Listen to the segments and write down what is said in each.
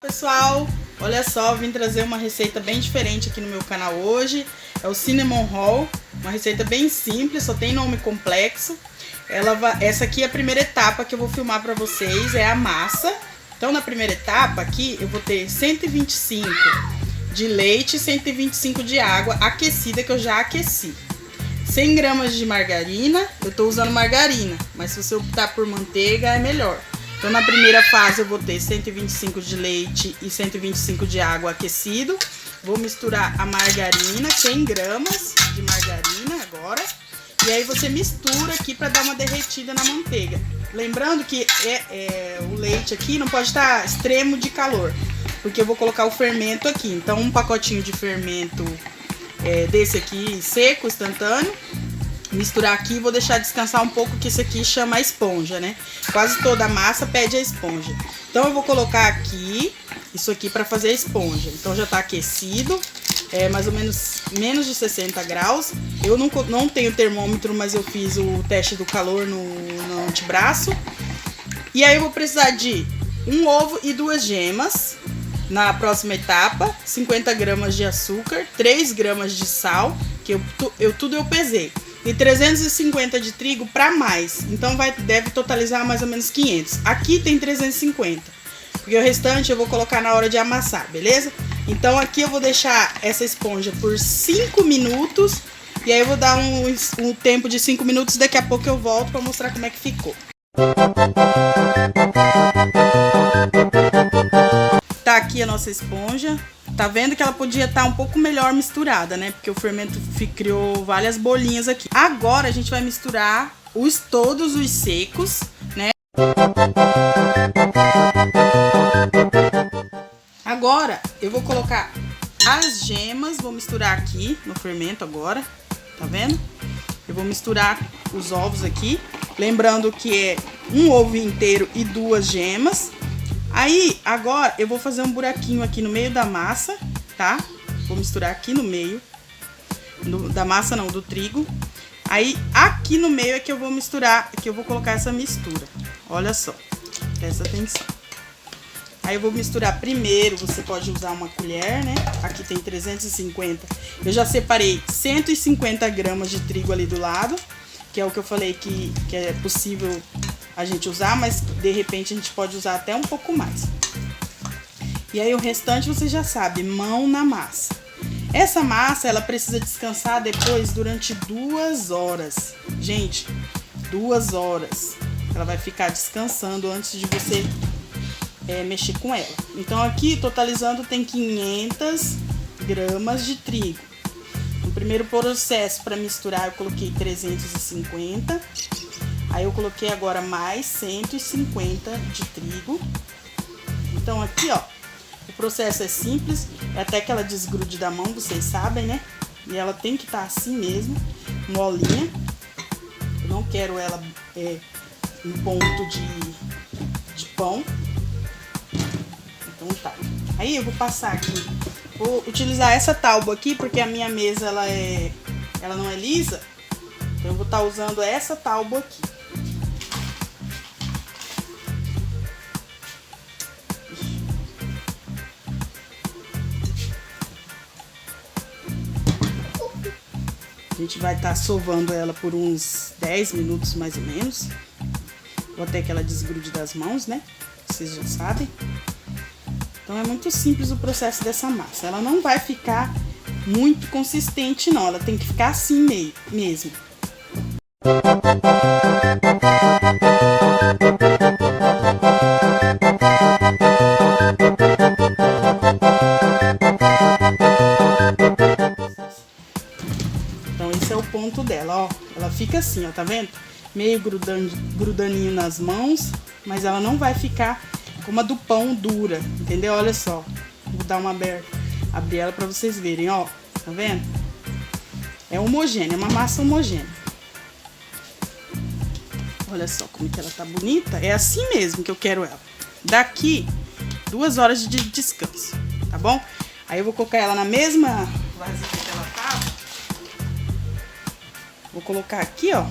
Pessoal, olha só, vim trazer uma receita bem diferente aqui no meu canal hoje. É o Cinnamon Roll, uma receita bem simples, só tem nome complexo. Essa aqui é a primeira etapa que eu vou filmar para vocês, é a massa. Então na primeira etapa aqui eu vou ter 125 de leite e 125 de água aquecida, que eu já aqueci. 100 gramas de margarina, eu tô usando margarina, mas se você optar por manteiga é melhor. Então na primeira fase eu vou ter 125 de leite e 125 de água aquecido. Vou misturar a margarina, 100 gramas de margarina agora. E aí você mistura aqui para dar uma derretida na manteiga. Lembrando que o leite aqui não pode estar extremo de calor, porque eu vou colocar o fermento aqui. Então um pacotinho de fermento desse aqui seco, instantâneo. Misturar aqui e vou deixar descansar um pouco, que isso aqui chama a esponja, né? Quase toda a massa pede a esponja. Então eu vou colocar aqui isso aqui para fazer a esponja. Então já tá aquecido, mais ou menos menos de 60 graus. Eu não tenho termômetro, mas eu fiz o teste do calor no antebraço. E aí eu vou precisar de um ovo e 2 gemas. Na próxima etapa, 50 gramas de açúcar, 3 gramas de sal, que tudo eu pesei. E 350 de trigo para mais, então deve totalizar mais ou menos 500. Aqui tem 350, porque o restante eu vou colocar na hora de amassar, beleza? Então aqui eu vou deixar essa esponja por 5 minutos, e aí eu vou dar um tempo de 5 minutos, daqui a pouco eu volto para mostrar como é que ficou. Tá aqui a nossa esponja. Tá vendo que ela podia estar um pouco melhor misturada, né? Porque o fermento criou várias bolinhas aqui. Agora a gente vai misturar todos os secos, né? Agora eu vou colocar as gemas, vou misturar aqui no fermento agora, tá vendo? Eu vou misturar os ovos aqui, lembrando que é um ovo inteiro e 2 gemas. Aí, agora, eu vou fazer um buraquinho aqui no meio da massa, tá? Vou misturar aqui no meio, da massa não, do trigo. Aí, aqui no meio é que eu vou misturar, que eu vou colocar essa mistura. Olha só, presta atenção. Aí eu vou misturar primeiro, você pode usar uma colher, né? Aqui tem 350. Eu já separei 150 gramas de trigo ali do lado, que é o que eu falei que é possível a gente usar, mas de repente a gente pode usar até um pouco mais. E aí o restante você já sabe, mão na massa. Essa massa, ela precisa descansar depois durante 2 horas. Gente, 2 horas. Ela vai ficar descansando antes de você mexer com ela. Então aqui, totalizando, tem 500 gramas de trigo. No primeiro processo para misturar eu coloquei 350. Aí eu coloquei agora mais 150 de trigo. Então aqui, ó, o processo é simples, é até que ela desgrude da mão, vocês sabem, né? E ela tem que estar assim mesmo, molinha. Eu não quero ela em ponto de pão. Então tá. Aí eu vou passar aqui, vou utilizar essa tábua aqui, porque a minha mesa ela não é lisa. Então eu vou estar usando essa tábua aqui. A gente vai estar sovando ela por uns 10 minutos mais ou menos, ou até que ela desgrude das mãos, né? Vocês já sabem. Então é muito simples o processo dessa massa. Ela não vai ficar muito consistente não, ela tem que ficar assim mesmo. Então esse é o ponto dela, ó. Ela fica assim, ó, tá vendo? Meio grudaninho nas mãos, mas ela não vai ficar como a do pão dura, entendeu? Olha só. Vou dar uma abrir ela pra vocês verem, ó. Tá vendo? É homogênea, é uma massa homogênea. Olha só como que ela tá bonita. É assim mesmo que eu quero ela. Daqui, 2 horas de descanso, tá bom? Aí eu vou colocar ela na mesma vasilha que ela tava. Vou colocar aqui, ó,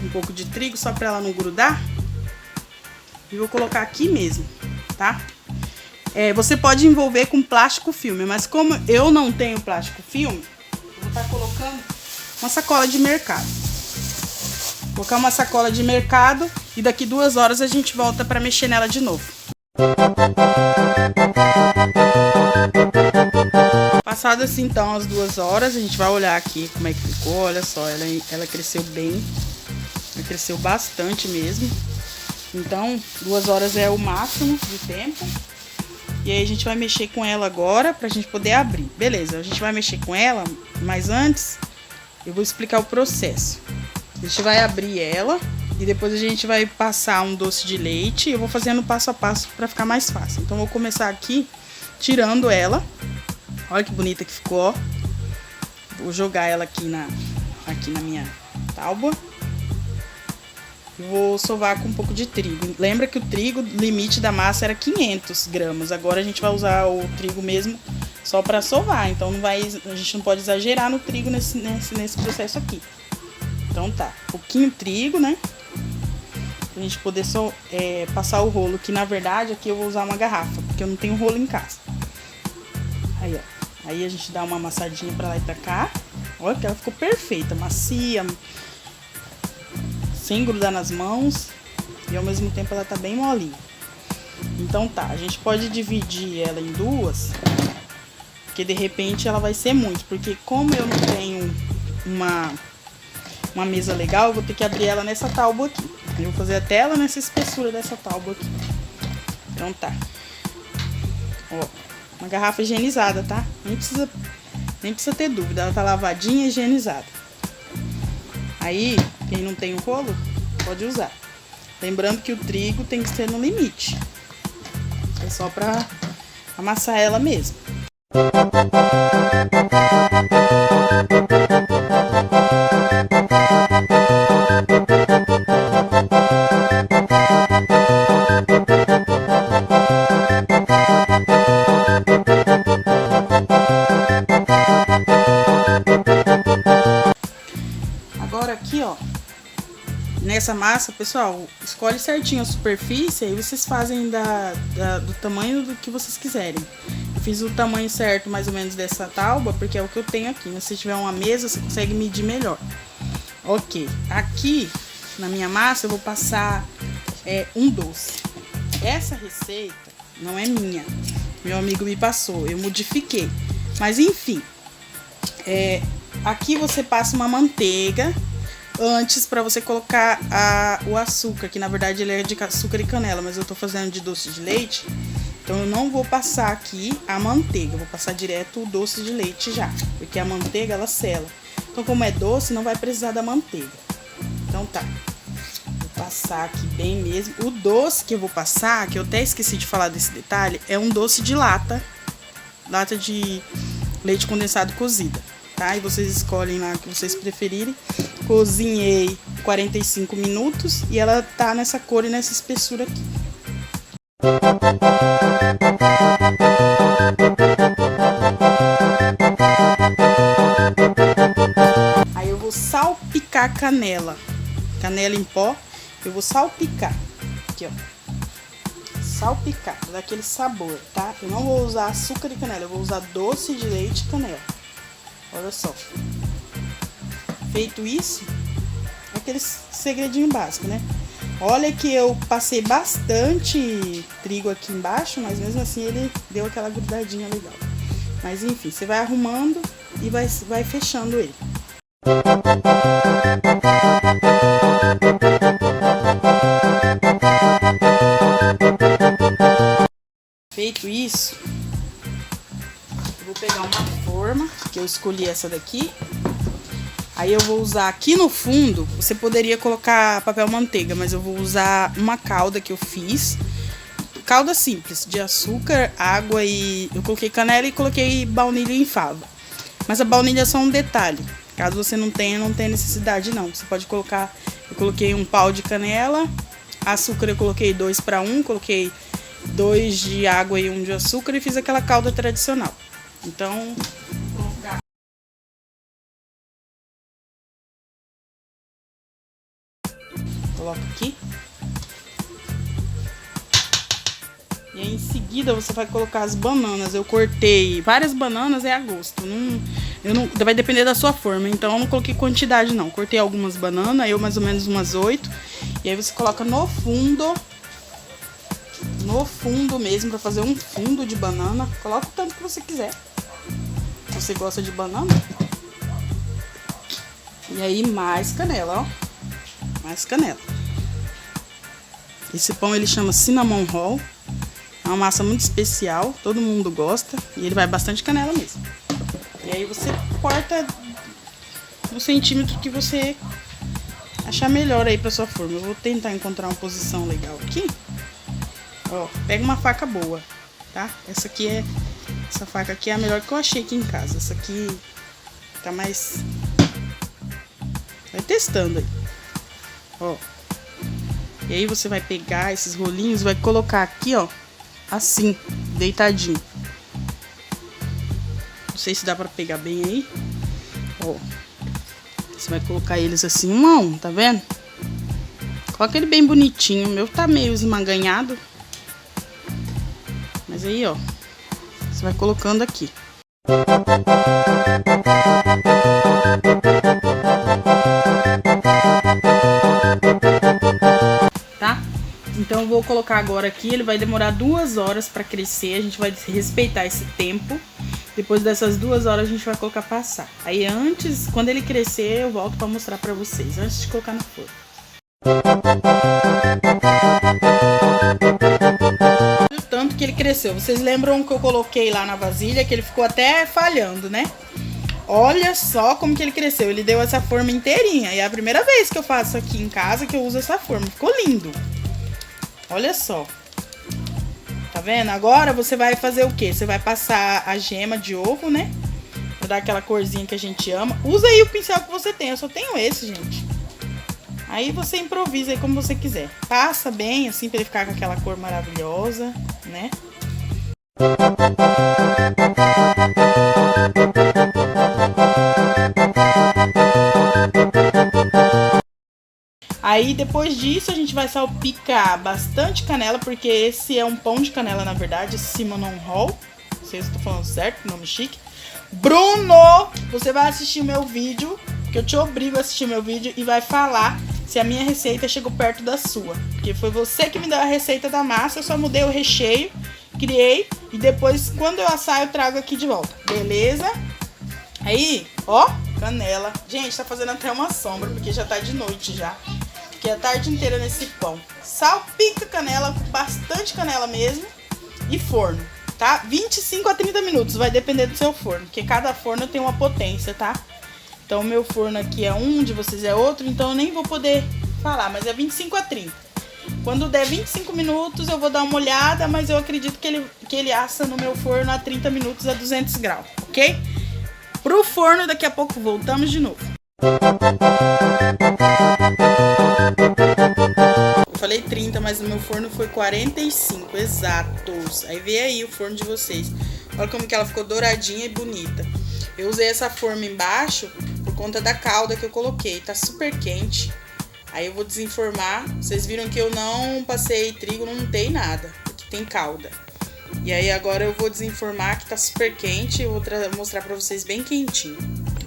um pouco de trigo só pra ela não grudar. E vou colocar aqui mesmo, tá? Você pode envolver com plástico filme, mas como eu não tenho plástico filme, eu vou estar colocando uma sacola de mercado. Vou colocar uma sacola de mercado e daqui 2 horas a gente volta para mexer nela de novo. Passadas assim, então as 2 horas, a gente vai olhar aqui como é que ficou. Olha só, ela cresceu bem, ela cresceu bastante mesmo. Então 2 horas é o máximo de tempo. E aí a gente vai mexer com ela agora pra gente poder abrir. Beleza, a gente vai mexer com ela, mas antes eu vou explicar o processo. A gente vai abrir ela e depois a gente vai passar um doce de leite. Eu vou fazendo passo a passo pra ficar mais fácil. Então eu vou começar aqui tirando ela. Olha que bonita que ficou, ó. Vou jogar ela aqui na minha tábua. Vou sovar com um pouco de trigo. Lembra que o trigo, limite da massa era 500 gramas. Agora a gente vai usar o trigo mesmo só para sovar. Então a gente não pode exagerar no trigo nesse processo aqui. Então tá, pouquinho trigo, né? Pra gente poder passar o rolo. Que na verdade aqui eu vou usar uma garrafa, porque eu não tenho rolo em casa. Aí, ó. Aí a gente dá uma amassadinha pra lá e pra cá. Olha que ela ficou perfeita, macia, sem grudar nas mãos e ao mesmo tempo ela tá bem molinha. Então tá, a gente pode dividir ela em 2, porque de repente ela vai ser muito, porque como eu não tenho uma mesa legal, eu vou ter que abrir ela nessa tábua aqui. Eu vou fazer até ela nessa espessura dessa tábua aqui. Então tá. Ó, uma garrafa higienizada, tá? Nem precisa ter dúvida, ela tá lavadinha e higienizada. Aí, quem não tem o rolo, pode usar. Lembrando que o trigo tem que ser no limite. É só pra amassar ela mesmo. Agora aqui, ó, nessa massa, pessoal, escolhe certinho a superfície e vocês fazem do tamanho do que vocês quiserem. Eu fiz o tamanho certo, mais ou menos, dessa tábua, porque é o que eu tenho aqui. Mas se tiver uma mesa, você consegue medir melhor. Ok, aqui na minha massa eu vou passar um doce. Essa receita não é minha, meu amigo me passou, eu modifiquei. Mas enfim, aqui você passa uma manteiga antes para você colocar o açúcar, que na verdade ele é de açúcar e canela, mas eu tô fazendo de doce de leite, então eu não vou passar aqui a manteiga, eu vou passar direto o doce de leite já, porque a manteiga ela sela. Então como é doce, não vai precisar da manteiga. Então tá, vou passar aqui bem mesmo. O doce que eu vou passar, que eu até esqueci de falar desse detalhe, é um doce de lata de leite condensado cozida. Tá? E vocês escolhem lá o que vocês preferirem. Cozinhei 45 minutos e ela tá nessa cor e nessa espessura aqui. Aí eu vou salpicar canela em pó. Eu vou salpicar aqui, ó. Salpicar, pra dar aquele sabor, tá? Eu não vou usar açúcar e canela, eu vou usar doce de leite e canela. Olha só. Feito isso, aquele segredinho básico, né? Olha que eu passei bastante trigo aqui embaixo, mas mesmo assim ele deu aquela grudadinha legal. Mas enfim, você vai arrumando e vai fechando ele. Feito isso, eu vou pegar uma forma, que eu escolhi essa daqui. Aí eu vou usar aqui no fundo, você poderia colocar papel manteiga, mas eu vou usar uma calda que eu fiz. Calda simples, de açúcar, água e... eu coloquei canela e coloquei baunilha em fava. Mas a baunilha é só um detalhe. Caso você não tenha necessidade não. Você pode colocar... eu coloquei um pau de canela, açúcar eu coloquei 2 para 1, coloquei 2 de água e 1 de açúcar e fiz aquela calda tradicional. Então, vou colocar. Coloco aqui. E aí, em seguida, seguida você vai colocar as bananas. Eu cortei várias bananas, é a gosto. Vai depender da sua forma, então eu não coloquei quantidade não. Cortei algumas bananas, eu mais ou menos umas 8. E aí você coloca no fundo mesmo, pra fazer um fundo de banana. Coloca o tanto que você quiser. Se você gosta de banana. E aí mais canela, ó. Mais canela. Esse pão ele chama Cinnamon Roll. É uma massa muito especial, todo mundo gosta. E ele vai bastante canela mesmo. E aí você corta no centímetro que você achar melhor aí pra sua forma. Eu vou tentar encontrar uma posição legal aqui. Ó, pega uma faca boa, tá? Essa faca aqui é a melhor que eu achei aqui em casa. Essa aqui tá mais... Vai testando aí. Ó. E aí você vai pegar esses rolinhos, vai colocar aqui, ó, assim, deitadinho. Não sei se dá pra pegar bem aí. Ó. Você vai colocar eles assim, um a um, tá vendo? Coloca ele bem bonitinho. O meu tá meio esmaganhado. Mas aí, ó, você vai colocando aqui. Tá? Então eu vou colocar agora aqui, ele vai demorar 2 horas pra crescer, a gente vai respeitar esse tempo. Depois dessas 2 horas a gente vai colocar pra assar. Aí antes, quando ele crescer, eu volto pra mostrar pra vocês, antes de colocar no forno. O tanto que ele cresceu. Vocês lembram que eu coloquei lá na vasilha, que ele ficou até falhando, né? Olha só como que ele cresceu. Ele deu essa forma inteirinha. E é a primeira vez que eu faço aqui em casa que eu uso essa forma. Ficou lindo. Olha só. Tá vendo? Agora você vai fazer o quê? Você vai passar a gema de ovo, né? Pra dar aquela corzinha que a gente ama. Usa aí o pincel que você tem. Eu só tenho esse, gente. Aí você improvisa aí como você quiser. Passa bem, assim, pra ele ficar com aquela cor maravilhosa, né? Aí depois disso a gente vai salpicar bastante canela, porque esse é um pão de canela, na verdade, Cinnamon Roll. Não sei se eu tô falando certo, nome chique. Bruno, você vai assistir o meu vídeo, que eu te obrigo a assistir meu vídeo e vai falar se a minha receita chegou perto da sua. Porque foi você que me deu a receita da massa, eu só mudei o recheio, criei e depois quando eu assar eu trago aqui de volta, beleza? Aí, ó, canela. Gente, tá fazendo até uma sombra, porque já tá de noite já. Fiquei a tarde inteira nesse pão. Salpica canela, bastante canela mesmo. E forno, tá? 25 a 30 minutos, vai depender do seu forno. Porque cada forno tem uma potência, tá? Então o meu forno aqui é um, de vocês é outro. Então eu nem vou poder falar, mas é 25 a 30. Quando der 25 minutos eu vou dar uma olhada. Mas eu acredito que ele assa no meu forno a 30 minutos a 200 graus, ok? Pro forno, daqui a pouco voltamos de novo. Eu falei 30, mas o meu forno foi 45 exatos. Aí vê aí o forno de vocês. Olha como que ela ficou douradinha e bonita. Eu usei essa forma embaixo por conta da calda que eu coloquei. Tá super quente. Aí eu vou desenformar. Vocês viram que eu não passei trigo, não untei nada, porque tem calda. E aí agora eu vou desenformar, que tá super quente. Eu vou mostrar pra vocês bem quentinho.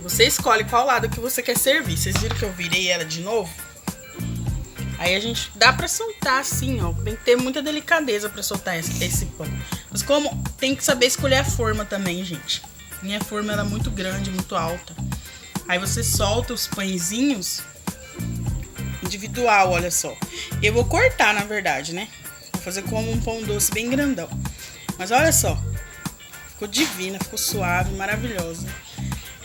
Você escolhe qual lado que você quer servir. Vocês viram que eu virei ela de novo? Aí a gente dá pra soltar assim, ó. Tem que ter muita delicadeza pra soltar esse pão. Mas como tem que saber escolher a forma também, gente. Minha forma ela é muito grande, muito alta. Aí você solta os pãezinhos individual, olha só. E eu vou cortar, na verdade, né? Vou fazer como um pão doce bem grandão. Mas olha só. Ficou divina, ficou suave, maravilhosa.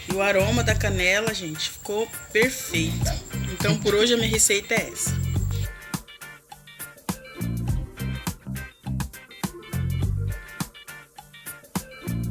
E o aroma da canela, gente, ficou perfeito. Então por hoje a minha receita é essa.